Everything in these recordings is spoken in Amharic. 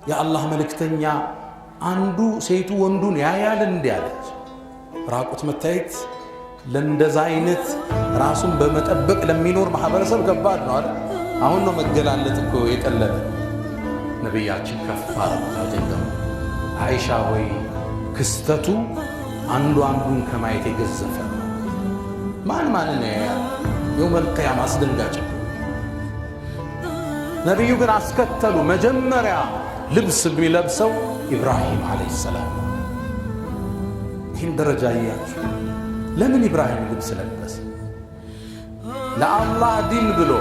የአላህ መልእክተኛ አንዱ ሴቱ ወንዱን ያያል እንዲያለች ራቁት መታየት ለእንደዛ አይነት ራሱን በመጠበቅ ለሚኖር ማህበረሰብ ከባድ ነው አይደል? አሁን ነው መገላለጥ እኮ የቀለለ። ነቢያችን ከፋር ታጀንደው አይሻ ሆይ ክስተቱ አንዱ አንዱን ከማየት የገዘፈ ማንን ያያል? የውመል ቂያማ አስደንጋጭ። ነቢዩ ግን አስከተሉ። መጀመሪያ ልብስ የሚለብሰው ኢብራሂም ዓለይሂ ሰላም። ይህን ደረጃ እያችሁ ለምን ኢብራሂም ልብስ ለበሰ? ለአላህ ዲን ብሎ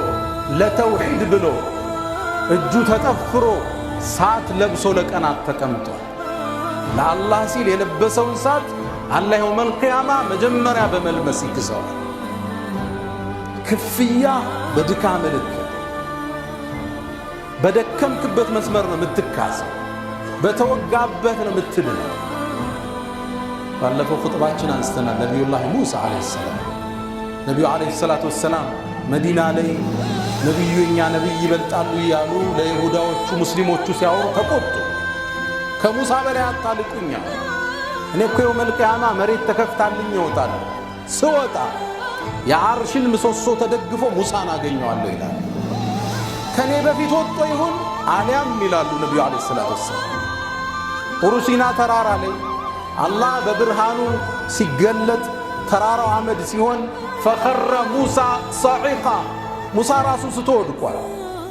ለተውሂድ ብሎ እጁ ተጠፍሮ ሳት ለብሶ ለቀናት ተቀምጧል። ለአላህ ሲል የለበሰውን ሳት አላህ የውመል ቂያማ መጀመሪያ በመልበስ ይክሰዋል። ክፍያ በድካም ልክ በደከምክበት መስመር ነው የምትካሰው፣ በተወጋበት ነው የምትድነው። ባለፈው ኹጥባችን አንስተናል። ነቢዩላህ ሙሳ ዓለይሂ ሰላም ነቢዩ ዓለይሂ ሰላቱ ወሰላም መዲና ላይ ነቢዩ እኛ ነቢይ ይበልጣሉ እያሉ ለይሁዳዎቹ ሙስሊሞቹ ሲያወሩ ተቆጡ። ከሙሳ በላይ አታልቁኛ፣ እኔ እኮ የውመል ቂያማ መሬት ተከፍታልኝ እወጣለሁ፣ ስወጣ የዓርሽን ምሰሶ ተደግፎ ሙሳን አገኘዋለሁ ይላል። ከኔ በፊት ወጥቶ ይሁን አሊያም ይላሉ ነቢዩ ዓለይሂ ሰላቱ ወሰላም ጡሩ ሲና ተራራ ላይ አላህ በብርሃኑ ሲገለጥ ተራራው አመድ ሲሆን ፈኸረ ሙሳ ሰዒቃ ሙሳ ራሱን ስቶ ወድቋል።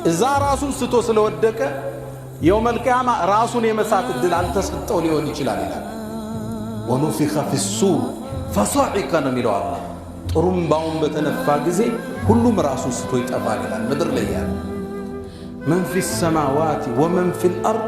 እዛ ራሱን ስቶ ስለወደቀ የውመል ቂያማ ራሱን የመሳት ዕድል አልተሰጠው ሊሆን ይችላል ይላል። ወኑፊኸ ፊሱር ፈሰዒቀ ነው የሚለው አላህ። ጥሩምባውን በተነፋ ጊዜ ሁሉም ራሱን ስቶ ይጠፋል ይላል። ምድር ላይ ያለ መን ፊ ሰማዋት ወመን ፊል አርድ